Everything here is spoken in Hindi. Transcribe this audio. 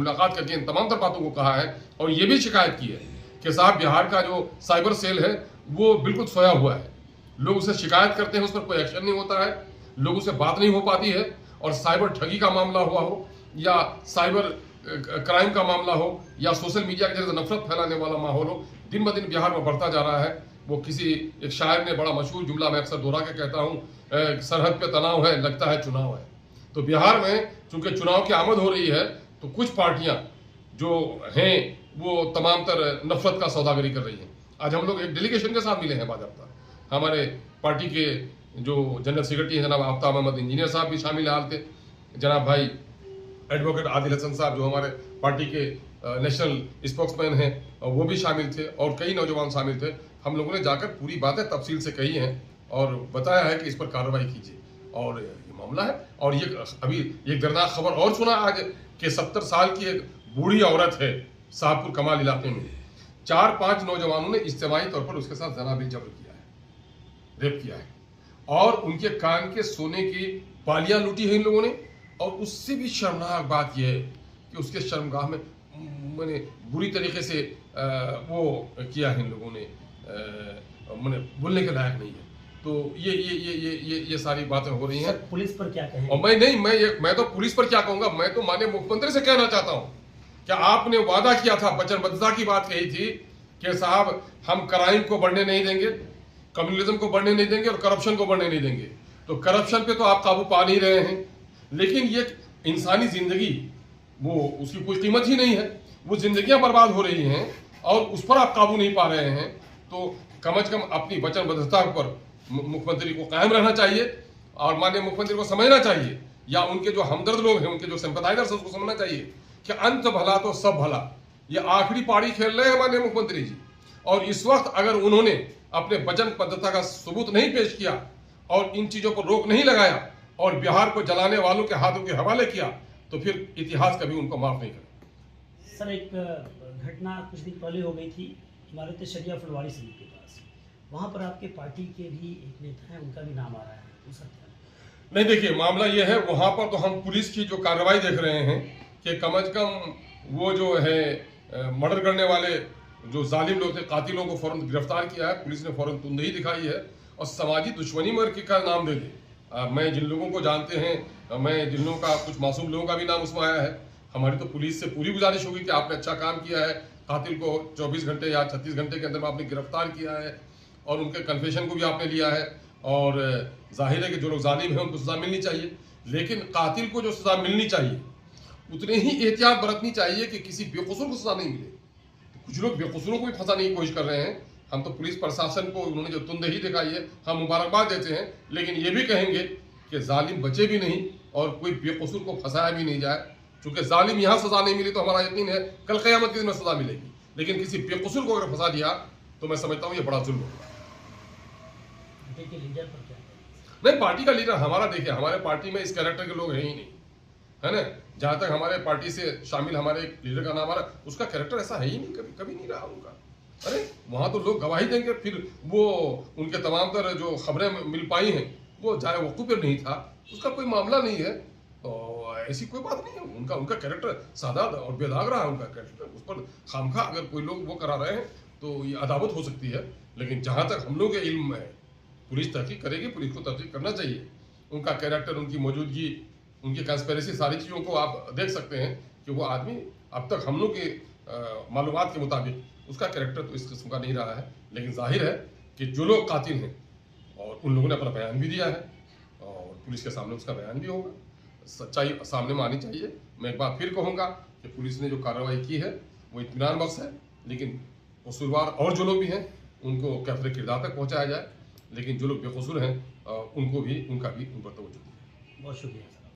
मुलाकात करके इन तमाम तर बातों को कहा है और ये भी शिकायत की है कि साहब बिहार का जो साइबर सेल है वो बिल्कुल सोया हुआ है। लोग उसे शिकायत करते हैं, उस पर कोई एक्शन नहीं होता है, लोगों से बात नहीं हो पाती है। और साइबर ठगी का मामला हुआ हो या साइबर क्राइम का मामला हो या सोशल मीडिया के जरिए नफरत फैलाने वाला माहौल हो, दिन ब दिन बिहार में बढ़ता जा रहा है। वो किसी एक शायर ने बड़ा मशहूर जुमला मैं अक्सर दोहरा के कहता हूँ, सरहद पे तनाव है, लगता है चुनाव है। तो बिहार में चूंकि चुनाव की आमद हो रही है तो कुछ पार्टियां जो हैं वो तमाम तर नफरत का सौदागरी कर रही हैं। आज हम लोग एक डेलीगेशन के साथ मिले हैं भाजपा, हमारे पार्टी के जो जनरल सेक्रेटरी हैं जनाब आफ्ताब अहमद इंजीनियर साहब भी शामिल हाल थे, जनाब भाई एडवोकेट आदिल हसन साहब जो हमारे पार्टी के नेशनल स्पोक्समैन हैं वो भी शामिल थे और कई नौजवान शामिल थे। हम लोगों ने जाकर पूरी बातें तफसील से कही हैं और बताया है कि इस पर कार्रवाई कीजिए और ये मामला है। और ये अभी एक दर्दनाक खबर और सुना आज कि 70 साल की एक बूढ़ी औरत है शाहपुर कमाल इलाके में, 4-5 नौजवानों ने इज्तिमाई तौर पर उसके साथ जनाबी जबर किया है, रेप किया है और उनके कान के सोने की बालियां लूटी है इन लोगों ने। और उससे भी शर्मनाक बात यह है कि उसके शर्मगाह में मैंने बुरी तरीके से वो किया है इन लोगों ने, मैंने बोलने के लायक नहीं है। तो ये सारी बातें हो रही हैं। पुलिस पर क्या कहें? और मैं तो पुलिस पर क्या कहूंगा, मैं तो माननीय मुख्यमंत्री से कहना चाहता हूं कि आपने वादा किया था, वचनबद्धता की बात कही थी कि साहब हम क्राइम को बढ़ने नहीं देंगे, कम्युनलिज्म को बढ़ने नहीं देंगे और करप्शन को बढ़ने नहीं देंगे। तो करप्शन पे तो आप काबू पा नहीं रहे हैं, लेकिन ये इंसानी जिंदगी वो उसकी कोई कीमत ही नहीं है, वो जिंदगियां बर्बाद हो रही हैं और उस पर आप काबू नहीं पा रहे हैं। तो कम से कम अपनी वचनबद्धता पर मुख्यमंत्री को कायम रहना चाहिए और माननीय मुख्यमंत्री को समझना चाहिए या उनके जो हमदर्द लोग हैं, उनके जो सिंपैथाइजर्स हैं, उसको समझना चाहिए कि अंत भला तो सब भला। ये आखिरी पारी खेल रहे हैं माननीय मुख्यमंत्री जी, और इस वक्त अगर उन्होंने अपने वचनबद्धता का सबूत नहीं पेश किया और इन चीजों पर रोक नहीं लगाया और बिहार को जलाने वालों के हाथों के हवाले किया तो फिर इतिहास कभी उनको माफ नहीं करेगा। सर, एक घटना कुछ दिन पहले हो गई थी इमारत शरिया फुलवारी समिति के पास, वहाँ पर आपके पार्टी के भी एक नेता हैं, उनका भी नाम आ रहा है, वो सत्य है? नहीं, देखिए मामला ये है, वहाँ पर तो हम पुलिस की जो कार्रवाई देख रहे हैं कि कम से कम वो जो है मर्डर करने वाले जो जालिम लोग थे, कातिलों को फौरन गिरफ्तार किया है, पुलिस ने फौरन तुंदही दिखाई है और समाजी दुश्मनी मर का नाम दे दे। मैं जिन लोगों को जानते हैं, मैं जिन लोगों का कुछ मासूम लोगों का भी नाम उसमें आया है, हमारी तो पुलिस से पूरी गुजारिश होगी कि आपने अच्छा काम किया है, कातिल को 24 घंटे या 36 घंटे के अंदर में आपने गिरफ्तार किया है और उनके कन्फेशन को भी आपने लिया है और जाहिर है कि जो लोग जालिम हैं उनको सजा मिलनी चाहिए, लेकिन कातिल को जो सजा मिलनी चाहिए उतनी ही एहतियात बरतनी चाहिए कि किसी बेकसूर को सजा नहीं मिले। कुछ लोग बेकसूरों को भी फंसाने की कोशिश कर रहे हैं। हम तो पुलिस प्रशासन को उन्होंने जो तुंदही दिखाई है हम मुबारकबाद देते हैं, लेकिन ये भी कहेंगे कि जालिम बचे भी नहीं और कोई बेकसूर को फंसाया भी नहीं जाए। चूंकि जालिम यहाँ सजा नहीं मिली तो हमारा यकीन है कल क़यामत के दिन में सजा मिलेगी, लेकिन किसी बेकसूर को अगर फंसा दिया तो मैं समझता हूँ ये बड़ा जुल्म होगा। नहीं, पार्टी का लीडर हमारा, देखिए हमारे पार्टी में इस कैरेक्टर के लोग हैं ही नहीं, है ना। जहां तक हमारे पार्टी से शामिल हमारे लीडर का नाम आ रहा है, उसका कैरेक्टर ऐसा है ही नहीं, कभी नहीं रहा उनका। अरे वहां तो लोग गवाही देंगे, फिर वो उनके तमाम तर जो खबरें मिल पाई हैं वो जाए वकूफ पर नहीं था, उसका कोई मामला नहीं है। तो ऐसी कोई बात नहीं है, उनका कैरेक्टर सादा और बेदाग रहा है उनका कैरेक्टर। उस पर खामखा अगर कोई लोग वो करा रहे हैं तो ये अदावत हो सकती है, लेकिन जहां तक हम लोग के इल्म में है पुलिस तहकीक करेगी, पुलिस को तहकीक करना चाहिए। उनका कैरेक्टर, उनकी मौजूदगी, उनकी कंस्पिरेसी, सारी चीज़ों को आप देख सकते हैं कि वो आदमी अब तक हम लोग के मालूमात के मुताबिक उसका कैरेक्टर तो इस किस्म का नहीं रहा है। लेकिन जाहिर है कि जो लोग कातिल हैं और उन लोगों ने अपना बयान भी दिया है और पुलिस के सामने उसका बयान भी होगा, सच्चाई सामने में आनी चाहिए। मैं एक बार फिर कहूँगा कि पुलिस ने जो कार्रवाई की है वो इत्मीनान बख्श है, लेकिन कसूरवार और जो लोग भी हैं उनको कैफरे किरदार तक पहुँचाया जाए, लेकिन जो लोग बेकसूर हैं उनको भी उन पर तवज्जो दी जाए। बहुत शुक्रिया।